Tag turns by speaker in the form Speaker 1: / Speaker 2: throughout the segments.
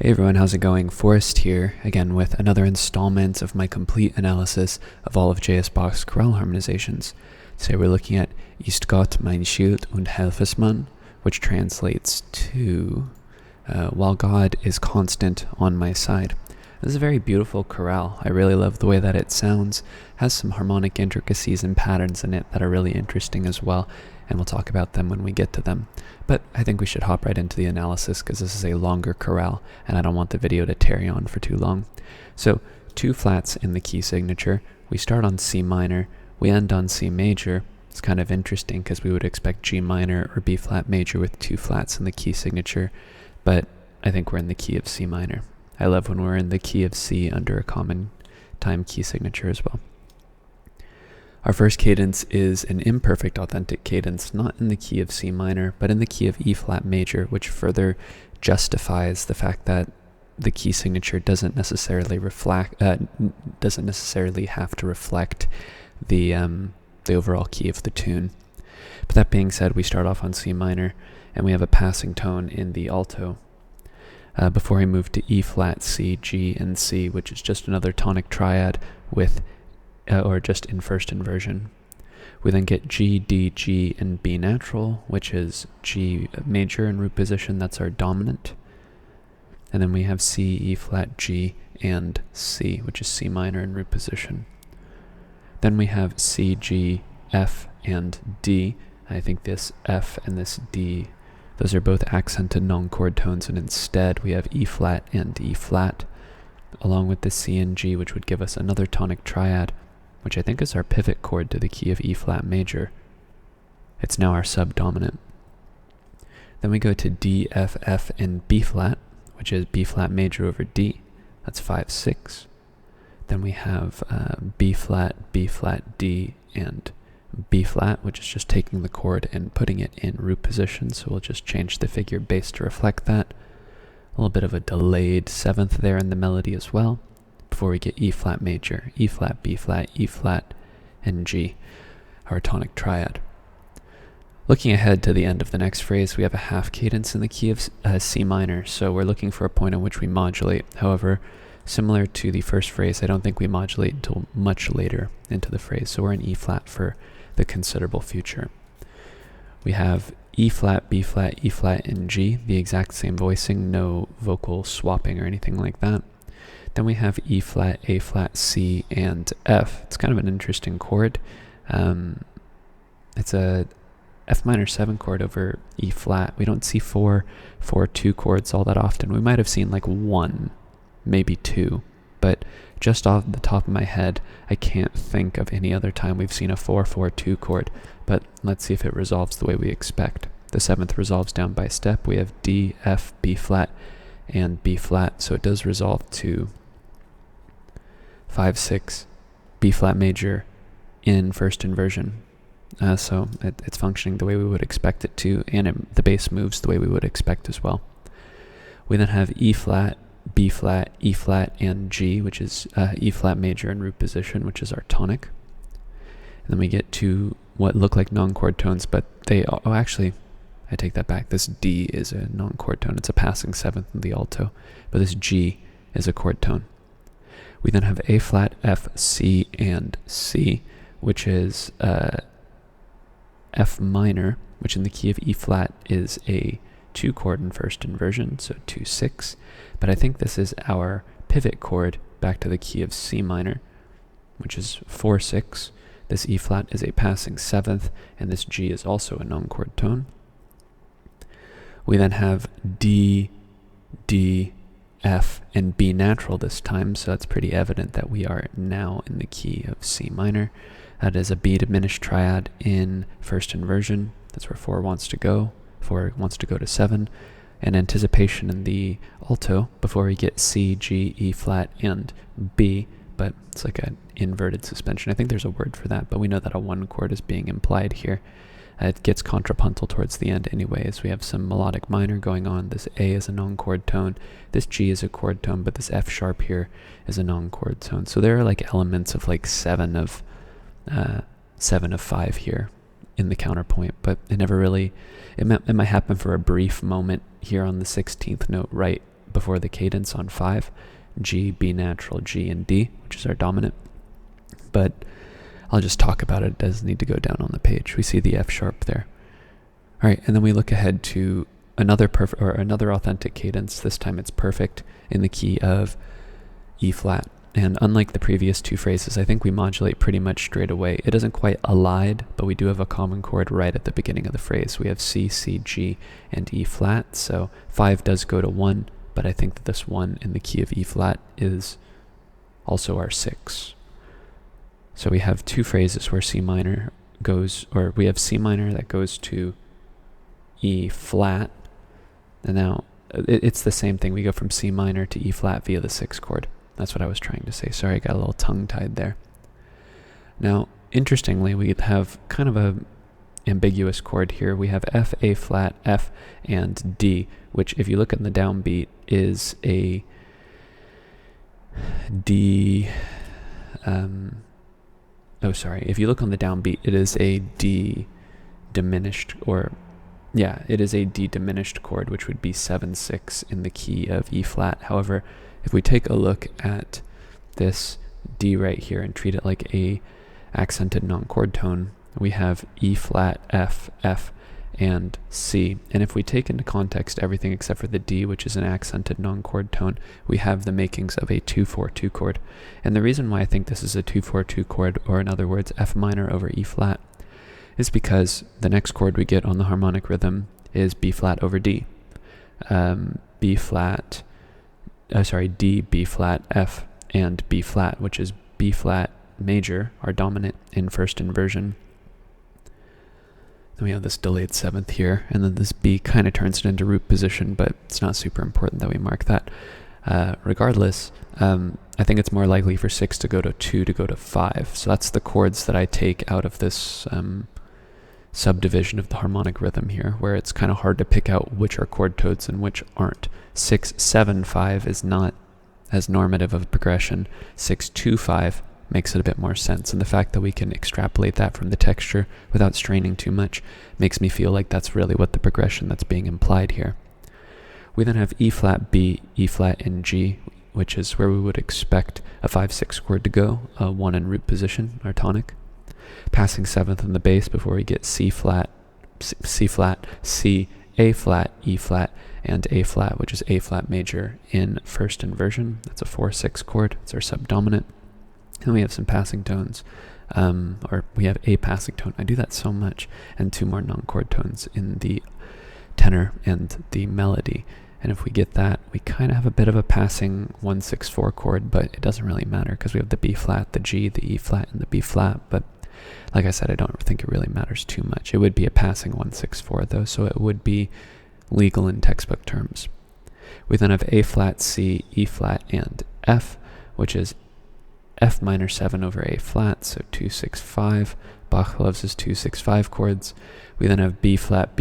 Speaker 1: Hey everyone, how's it going? Forrest here, again with another installment of my complete analysis of all of J.S. Bach's chorale harmonizations. Today we're looking at Ist Gott mein Schild und Helfersmann, which translates to While God is constant on my side. This is a very beautiful chorale. I really love the way that it sounds. It has some harmonic intricacies and patterns in it that are really interesting as well, and we'll talk about them when we get to them. But I think we should hop right into the analysis because this is a longer chorale and I don't want the video to tarry on for too long. So 2 flats in the key signature. We start on C minor, we end on C major. It's kind of interesting because we would expect G minor or B flat major with 2 flats in the key signature, but I think we're in the key of C minor. I love when we're in the key of C under a common time key signature as well. Our first cadence is an imperfect authentic cadence, not in the key of C minor, but in the key of E flat major, which further justifies the fact that the key signature doesn't necessarily have to reflect the overall key of the tune. But that being said, we start off on C minor, and we have a passing tone in the alto. Before we move to E flat, C, G, and C, which is just another tonic triad with or just in first inversion. We then get G, D, G, and B natural, which is G major in root position, that's our dominant. And then we have C, E flat, G, and C, which is C minor in root position. Then we have C, G, F, and D. I think this F and this D, those are both accented non-chord tones, and instead we have E flat and E flat, along with the C and G, which would give us another tonic triad, which I think is our pivot chord to the key of E flat major. It's now our subdominant. Then we go to D, F, F, and B flat, which is B flat major over D. That's 5, 6. Then we have B flat, D, and B flat, which is just taking the chord and putting it in root position. So we'll just change the figure bass to reflect that. A little bit of a delayed 7th there in the melody as well, before we get E flat major, E flat, B flat, E flat, and G, our tonic triad. Looking ahead to the end of the next phrase, we have a half cadence in the key of C minor, so we're looking for a point on which we modulate. However, similar to the first phrase, I don't think we modulate until much later into the phrase, so we're in E flat for the considerable future. We have E flat, B flat, E flat, and G, the exact same voicing, no vocal swapping or anything like that. Then we have E flat, A flat, C, and F. It's kind of an interesting chord. It's a F minor 7 chord over E flat. We don't see 4/4/2 chords all that often. We might have seen like 1, maybe 2, but just off the top of my head, I can't think of any other time we've seen a 4/4/2 chord. But let's see if it resolves the way we expect. The 7th resolves down by step. We have D, F, B flat, and B flat, so it does resolve to 5, 6, B flat major in first inversion. So it's functioning the way we would expect it to, and the bass moves the way we would expect as well. We then have E flat, B flat, E flat, and G, which is E flat major in root position, which is our tonic. And then we get to what look like non-chord tones, but actually, I take that back. This D is a non-chord tone. It's a passing 7th in the alto, but this G is a chord tone. We then have A flat, F, C, and C, which is F minor, which in the key of E flat is a 2 chord in first inversion, so 2, 6. But I think this is our pivot chord back to the key of C minor, which is 4, 6. This E flat is a passing 7th, and this G is also a non-chord tone. We then have D, D, F, and B natural this time, so it's pretty evident that we are now in the key of C minor. That is a B diminished triad in first inversion. That's where 4 wants to go. 4 wants to go to 7. And anticipation in the alto before we get C, G, E flat, and B, but it's like an inverted suspension. I think there's a word for that, but we know that a 1 chord is being implied here. It gets contrapuntal towards the end anyways. We have some melodic minor going on. This A is a non-chord tone. This G is a chord tone, but this F sharp here is a non-chord tone. So there are like elements of like 7 of 5 here in the counterpoint, but it never really, it might happen for a brief moment here on the 16th note right before the cadence on 5, G, B natural, G, and D, which is our dominant. But I'll just talk about it. It doesn't need to go down on the page. We see the F sharp there. All right, and then we look ahead to another authentic cadence. This time it's perfect in the key of E flat. And unlike the previous two phrases, I think we modulate pretty much straight away. It isn't quite allied, but we do have a common chord right at the beginning of the phrase. We have C, C, G, and E flat. So 5 does go to 1, but I think that this 1 in the key of E flat is also our 6. So we have two phrases where C minor goes, or we have C minor that goes to E flat. And now it's the same thing. We go from C minor to E flat via the 6th chord. That's what I was trying to say. Sorry, I got a little tongue-tied there. Now, interestingly, we have kind of a ambiguous chord here. We have F, A flat, F, and D, which if you look at the downbeat is a D. If you look on the downbeat, it is a D diminished, it is a D diminished chord, which would be 7/6 in the key of E flat. However, if we take a look at this D right here and treat it like a accented non-chord tone, we have E flat, F, F, and C. And if we take into context everything except for the D, which is an accented non-chord tone, we have the makings of a 2/4/2 chord. And the reason why I think this is a 2/4/2 chord, or in other words, F minor over E flat, is because the next chord we get on the harmonic rhythm is B flat over D. D, B flat, F, and B flat, which is B flat major, our dominant in first inversion. Then we have this delayed 7th here, and then this B kind of turns it into root position, but it's not super important that we mark that. Regardless, I think it's more likely for 6 to go to 2 to go to 5. So that's the chords that I take out of this subdivision of the harmonic rhythm here, where it's kind of hard to pick out which are chord tones and which aren't. 6, 7, 5 is not as normative of a progression. 6, 2, 5 makes it a bit more sense, and the fact that we can extrapolate that from the texture without straining too much makes me feel like that's really what the progression that's being implied here. We then have E flat, B, E flat, and G, which is where we would expect a 5/6 chord to go, 1 in root position, our tonic. Passing 7th in the bass before we get C flat, C flat, C, A flat, E flat, and A flat, which is A flat major in first inversion. That's a 4/6 chord. It's our subdominant. And we have some passing tones, or we have a passing tone. I do that so much, and 2 more non-chord tones in the tenor and the melody. And if we get that, we kind of have a bit of a passing 1/6/4 chord, but it doesn't really matter because we have the B flat, the G, the E flat, and the B flat. But like I said, I don't think it really matters too much. It would be a passing 1/6/4 though, so it would be legal in textbook terms. We then have A flat, C, E flat, and F, which is F minor 7 over A flat, so 2/6/5. Bach loves his 2/6/5 chords. We then have B flat,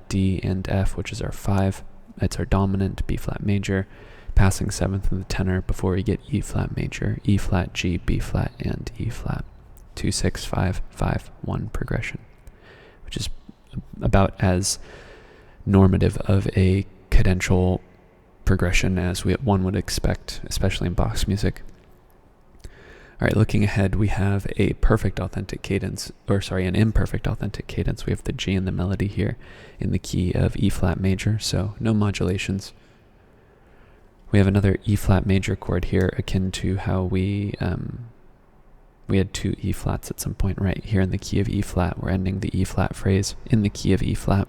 Speaker 1: D, and F, which is our 5. It's our dominant, B flat major, passing 7th in the tenor before we get E flat major, E flat, G, B flat, and E flat. 2/6/5/5/1 progression, which is about as normative of a cadential progression as one would expect, especially in Bach's music. All right, looking ahead, we have an imperfect authentic cadence. We have the G in the melody here in the key of E flat major, so no modulations. We have another E flat major chord here, akin to how we had 2 E flats at some point right here in the key of E flat. We're ending the E flat phrase in the key of E flat.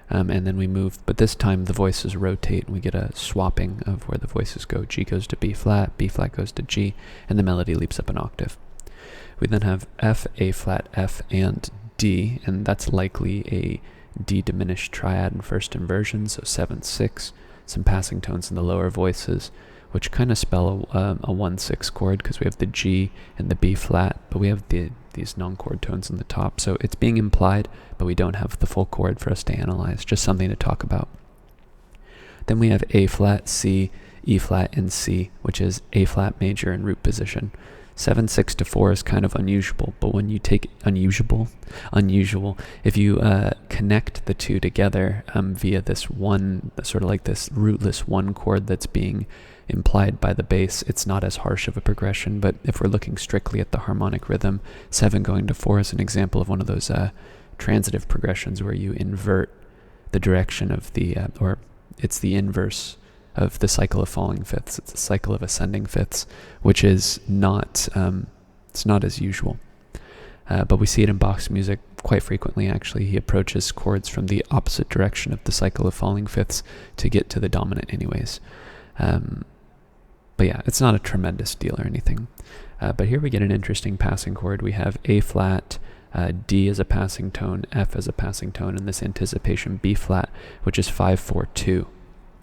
Speaker 1: And then we move, but this time the voices rotate and we get a swapping of where the voices go. G goes to B flat goes to G, and the melody leaps up an octave. We then have F, A flat, F, and D, and that's likely a D diminished triad in first inversion, so 7/6, some passing tones in the lower voices, which kind of spell a 1/6 chord because we have the G and the B flat, but we have these non-chord tones in the top. So it's being implied, but we don't have the full chord for us to analyze, just something to talk about. Then we have A flat, C, E flat, and C, which is A flat major in root position. 7/6 to 4 is kind of unusual, but when you take unusual, if you connect the two together via this one, sort of like this rootless one chord that's being implied by the bass, it's not as harsh of a progression. But if we're looking strictly at the harmonic rhythm, 7 going to 4 is an example of one of those transitive progressions where you invert the direction of the, or it's the inverse of the cycle of falling fifths. It's a cycle of ascending fifths, which is not, it's not as usual. But we see it in Bach's music quite frequently, actually. He approaches chords from the opposite direction of the cycle of falling fifths to get to the dominant anyways. But yeah, it's not a tremendous deal or anything. But here we get an interesting passing chord. We have A flat, D as a passing tone, F as a passing tone, and this anticipation B flat, which is 5/4-2.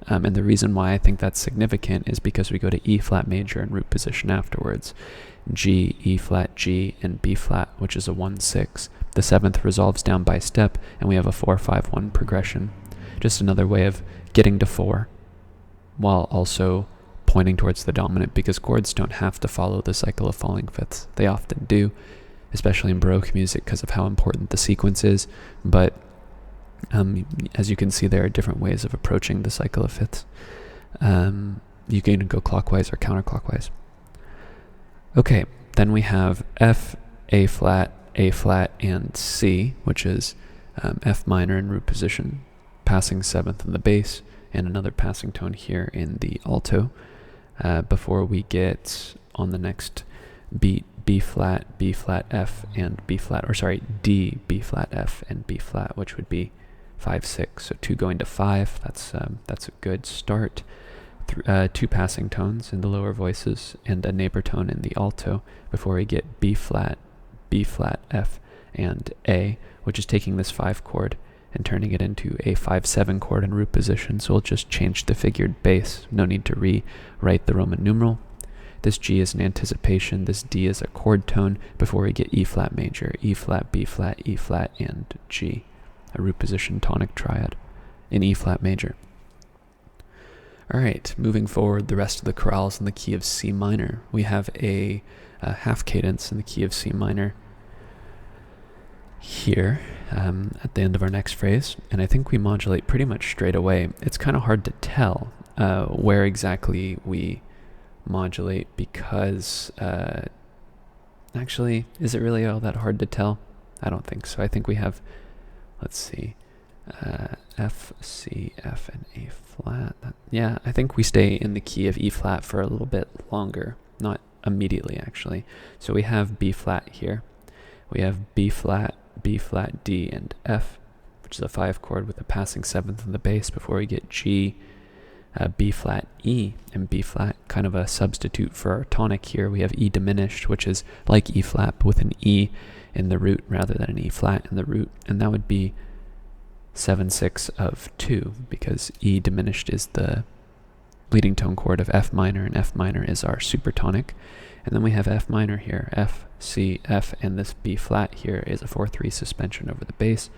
Speaker 1: And the reason why I think that's significant is because we go to E flat major in root position afterwards. G, E flat, G, and B flat, which is a 1/6. The 7th resolves down by step, and we have a 4/5-1 progression. Just another way of getting to 4, while also pointing towards the dominant, because chords don't have to follow the cycle of falling fifths. They often do, especially in Baroque music because of how important the sequence is, but as you can see, there are different ways of approaching the cycle of fifths. You can go clockwise or counterclockwise. Okay, then we have F, A flat, and C, which is F minor in root position, passing 7th in the bass, and another passing tone here in the alto, before we get on the next beat B flat, F, and B flat, or sorry, D, B flat, F, and B flat, which would be 5/6. So 2 going to 5. That's a good start. 2 passing tones in the lower voices and a neighbor tone in the alto before we get B flat, F, and A, which is taking this 5 chord and turning it into a 5/7 chord in root position. So we'll just change the figured bass. No need to rewrite the Roman numeral. This G is an anticipation. This D is a chord tone before we get E flat major, E flat, B flat, E flat, and G, a root position tonic triad in E flat major. All right, moving forward, the rest of the chorales in the key of C minor. We have a half cadence in the key of C minor here at the end of our next phrase, and I think we modulate pretty much straight away. It's kind of hard to tell where exactly we modulate because actually, is it really all that hard to tell? I don't think so. I think we have, let's see, F, C, F, and A flat. Yeah, I think we stay in the key of E flat for a little bit longer, not immediately actually. So we have B flat here. We have B flat, D, and F, which is a 5 chord with a passing 7th in the bass before we get G, B flat, E, and B flat, kind of a substitute for our tonic here. We have E diminished, which is like E flat, but with an E in the root rather than an E flat in the root, and that would be 7/6 of 2, because E diminished is the leading tone chord of F minor, and F minor is our supertonic. And then we have F minor here, F, C, F, and this B flat here is a 4/3 suspension over the bass.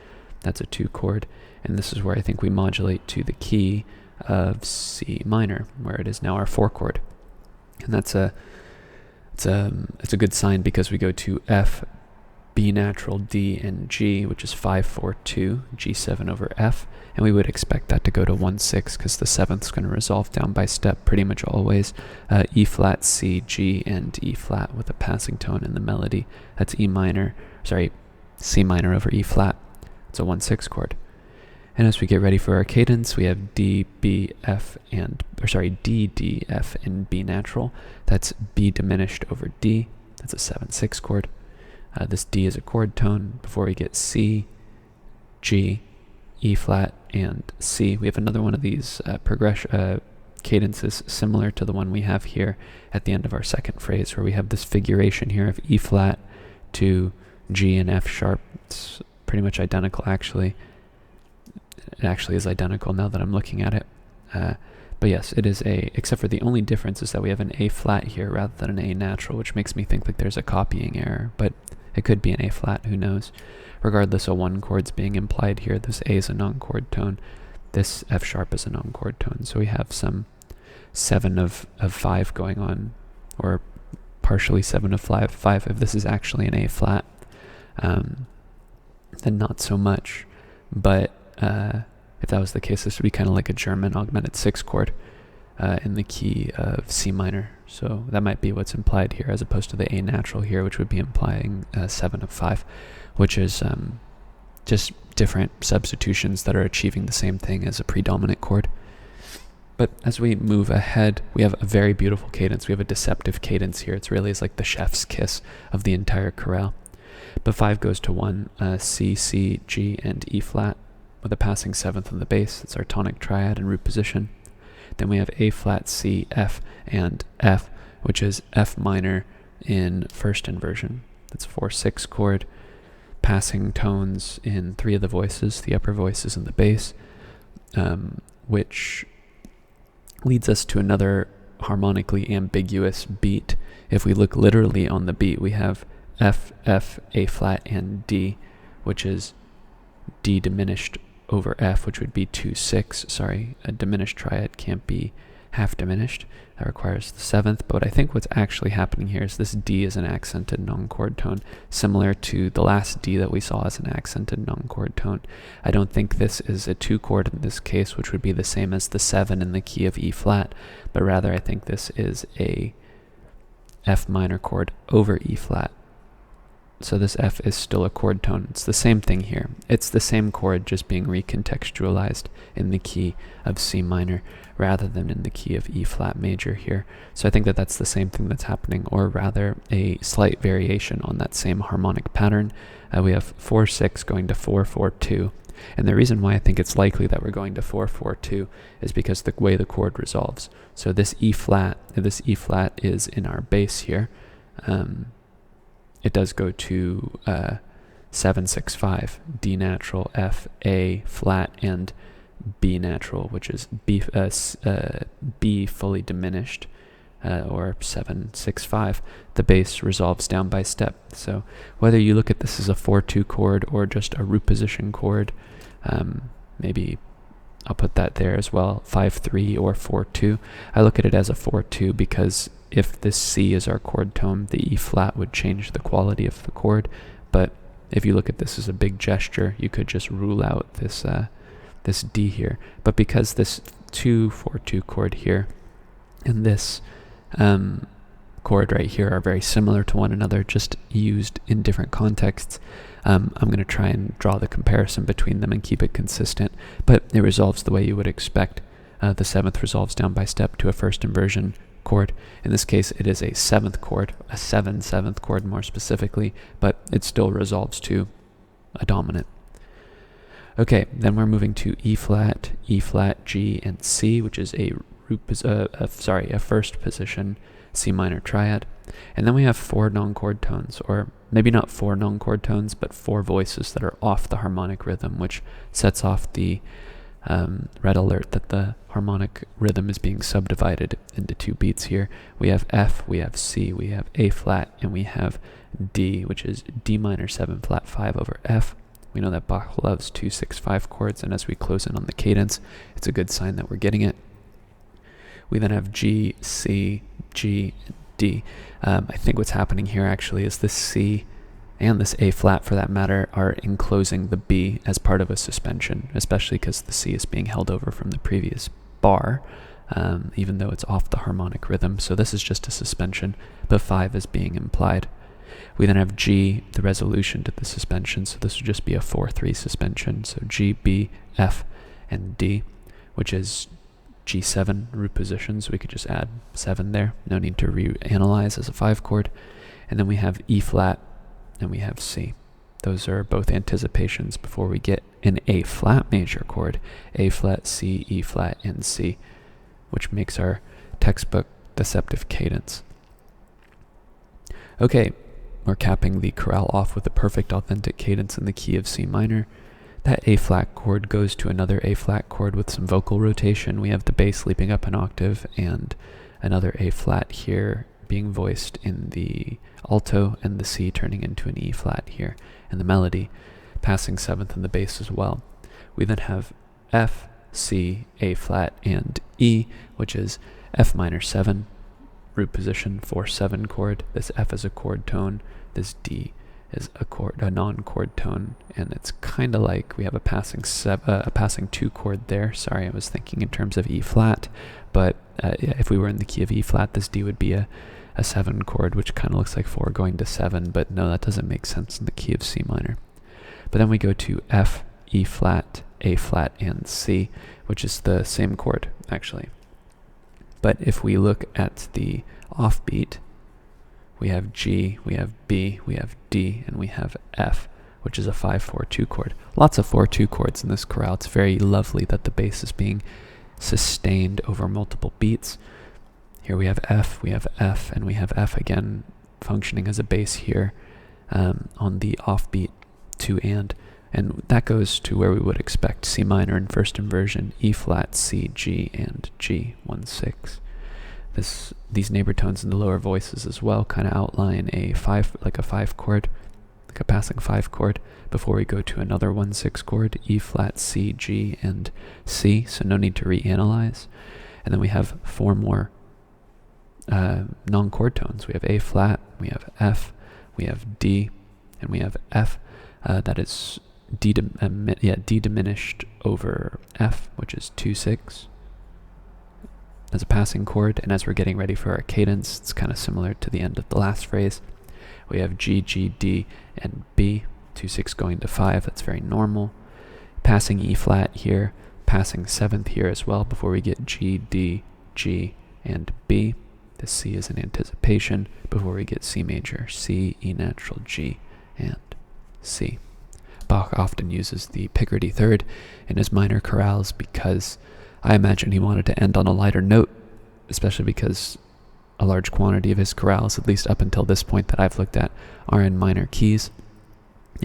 Speaker 1: That's a 2 chord, and this is where I think we modulate to the key of C minor, where it is now our 4 chord. And it's a good sign because we go to F, B natural, D, and G, which is 5/4-2, G7 over F, and we would expect that to go to 1/6 because the 7th is going to resolve down by step pretty much always. E flat, C, G, and E flat with a passing tone in the melody. That's C minor over E flat. It's a 1/6 chord. And as we get ready for our cadence, we have D, D, F, and B natural. That's B diminished over D. That's a 7/6 chord. This D is a chord tone before we get C, G, E flat, and C. We have another one of these cadences similar to the one we have here at the end of our second phrase, where we have this figuration here of E flat to G and F sharp. It's pretty much identical, actually. It actually is identical now that I'm looking at it. But yes, it is except for the only difference is that we have an A flat here rather than an A natural, which makes me think like there's a copying error, but it could be an A flat, who knows. Regardless, a 1 chord's being implied here. This A is a non-chord tone. This F sharp is a non-chord tone. So we have some 7 of 5 going on, or partially 7 of 5. If this is actually an A flat, then not so much. But if that was the case, this would be kind of like a German augmented 6 chord in the key of C minor. So that might be what's implied here, as opposed to the A natural here, which would be implying 7 of 5, which is just different substitutions that are achieving the same thing as a predominant chord. But as we move ahead, we have a very beautiful cadence. We have a deceptive cadence here. It's really like the chef's kiss of the entire chorale. But 5 goes to 1, C, C, G, and E flat, with a passing 7th on the bass. It's our tonic triad in root position. Then we have A flat, C, F, and F, which is F minor in first inversion. That's a 4/6 chord, passing tones in 3 of the voices, the upper voices and the bass, which leads us to another harmonically ambiguous beat. If we look literally on the beat, we have F, F, A flat, and D, which is D diminished over F, which would be 2/6. Sorry, a diminished triad can't be half diminished. That requires the 7th. But I think what's actually happening here is this D is an accented non-chord tone, similar to the last D that we saw as an accented non-chord tone. I don't think this is a 2 chord in this case, which would be the same as the 7 in the key of E flat, but rather I think this is a F minor chord over E flat. So this F is still a chord tone. It's the same thing here. It's the same chord just being recontextualized in the key of C minor rather than in the key of E flat major here. So I think that that's the same thing that's happening, or rather a slight variation on that same harmonic pattern. We have 4/6 going to 4/4/2. And the reason why I think it's likely that we're going to 4/4/2 is because the way the chord resolves. So this E flat is in our bass here. It does go to 7/6/5, D natural, F, A flat, and B natural, which is B fully diminished, or 7/6/5. The bass resolves down by step. So whether you look at this as a 4/2 chord or just a root position chord, maybe I'll put that there as well, 5/3 or 4/2. I look at it as a 4/2 because if this C is our chord tone, the E flat would change the quality of the chord. But if you look at this as a big gesture, you could just rule out this this D here. But because this 2/4/2 chord here and this chord right here are very similar to one another, just used in different contexts, I'm going to try and draw the comparison between them and keep it consistent. But it resolves the way you would expect. The 7th resolves down by step to a first inversion chord. In this case, it is a 7th chord, a 7/7 chord more specifically, but it still resolves to a dominant. Okay, then we're moving to E flat, G, and C, which is a first position C minor triad. And then we have 4 non-chord tones, or maybe not 4 non-chord tones, but 4 voices that are off the harmonic rhythm, which sets off the red alert that the harmonic rhythm is being subdivided into 2 beats here. We have F, we have C, we have A flat, and we have D, which is D minor 7 flat 5 over F. We know that Bach loves 2/6/5 chords, and as we close in on the cadence, it's a good sign that we're getting it. We then have G, C, G, and D. I think what's happening here actually is this C and this A flat, for that matter, are enclosing the B as part of a suspension, especially because the C is being held over from the previous bar, even though it's off the harmonic rhythm. So this is just a suspension, but 5 is being implied. We then have G, the resolution to the suspension, so this would just be a 4/3 suspension. So G, B, F, and D, which is G7 root position, so we could just add 7 there. No need to reanalyze as a 5 chord. And then we have E flat, and we have C. Those are both anticipations before we get an A flat major chord. A flat, C, E flat, and C, which makes our textbook deceptive cadence. Okay, we're capping the chorale off with a perfect authentic cadence in the key of C minor. That A flat chord goes to another A flat chord with some vocal rotation. We have the bass leaping up an octave and another A flat here being voiced in the alto, and the C turning into an E flat here, and the melody passing 7th in the bass as well. We then have F, C, A flat, and E, which is F minor 7, root position 4/7 chord. This F is a chord tone. This D is a non-chord tone, and it's kind of like we have a passing 2 chord there. Sorry, I was thinking in terms of E flat, but yeah, if we were in the key of E flat, this D would be a 7 chord, which kind of looks like 4 going to 7, but no, that doesn't make sense in the key of C minor. But then we go to F, E flat, A flat, and C, which is the same chord, actually. But if we look at the offbeat, we have G, we have B, we have D, and we have F, which is a 5/4-2 chord. Lots of 4/2 chords in this chorale. It's very lovely that the bass is being sustained over multiple beats. Here we have F, and we have F again functioning as a bass here on the offbeat 2 and that goes to where we would expect C minor in first inversion, E flat, C, G, and G, 1/6. These neighbor tones in the lower voices as well kind of outline a 5 chord, like a passing 5 chord, before we go to another 1/6 chord, E flat, C, G, and C, so no need to reanalyze. And then we have 4 more non-chord tones. We have A flat, we have F, we have D, and we have F. That is D diminished over F, which is 2/6 as a passing chord. And as we're getting ready for our cadence, it's kind of similar to the end of the last phrase. We have G, G, D, and B, 2/6 going to 5. That's very normal. Passing E flat here, passing 7th here as well before we get G, D, G, and B. The C is an anticipation before we get C major, C, E natural, G, and C. Bach often uses the Picardy third in his minor chorales because I imagine he wanted to end on a lighter note, especially because a large quantity of his chorales, at least up until this point that I've looked at, are in minor keys.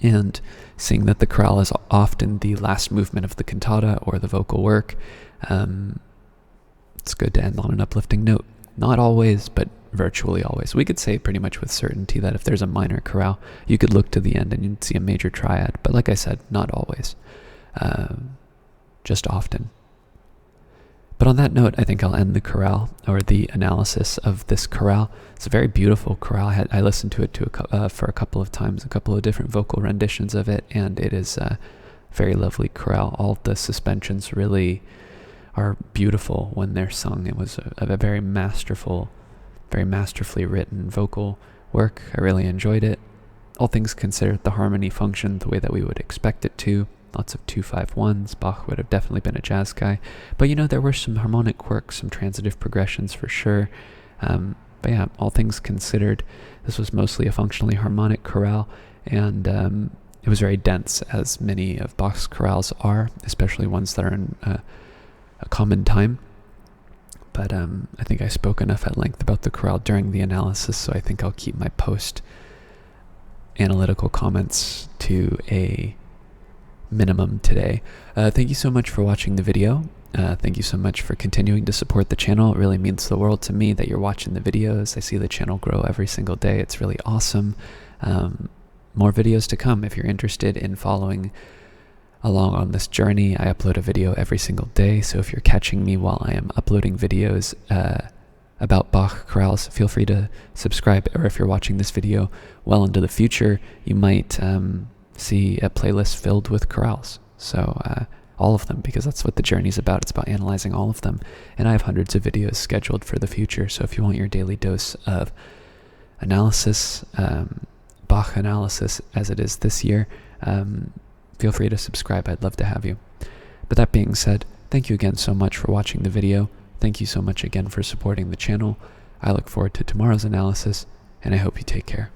Speaker 1: And seeing that the chorale is often the last movement of the cantata or the vocal work, it's good to end on an uplifting note. Not always, but virtually always. We could say pretty much with certainty that if there's a minor chorale, you could look to the end and you'd see a major triad. But like I said, not always. Just often. But on that note, I think I'll end the chorale, or the analysis of this chorale. It's a very beautiful chorale. I listened to it for a couple of times, a couple of different vocal renditions of it, and it is a very lovely chorale. All the suspensions really are beautiful when they're sung. It was a very masterfully written vocal work. I really enjoyed it. All things considered, the harmony functioned the way that we would expect it to. Lots of 2/5-1s. Bach would have definitely been a jazz guy. But there were some harmonic quirks, some transitive progressions for sure. But yeah, all things considered, this was mostly a functionally harmonic chorale, and it was very dense, as many of Bach's chorales are, especially ones that are in a common time. But I think I spoke enough at length about the chorale during the analysis, so I think I'll keep my post-analytical comments to a minimum today. Thank you so much for watching the video. Thank you so much for continuing to support the channel. It really means the world to me that you're watching the videos. I see the channel grow every single day. It's really awesome. More videos to come if you're interested in following along on this journey. I upload a video every single day, so if you're catching me while I am uploading videos about Bach chorales, feel free to subscribe. Or if you're watching this video well into the future, you might see a playlist filled with chorales. So all of them, because that's what the journey's about. It's about analyzing all of them. And I have hundreds of videos scheduled for the future, so if you want your daily dose of analysis, Bach analysis as it is this year, feel free to subscribe. I'd love to have you. But that being said, thank you again so much for watching the video. Thank you so much again for supporting the channel. I look forward to tomorrow's analysis, and I hope you take care.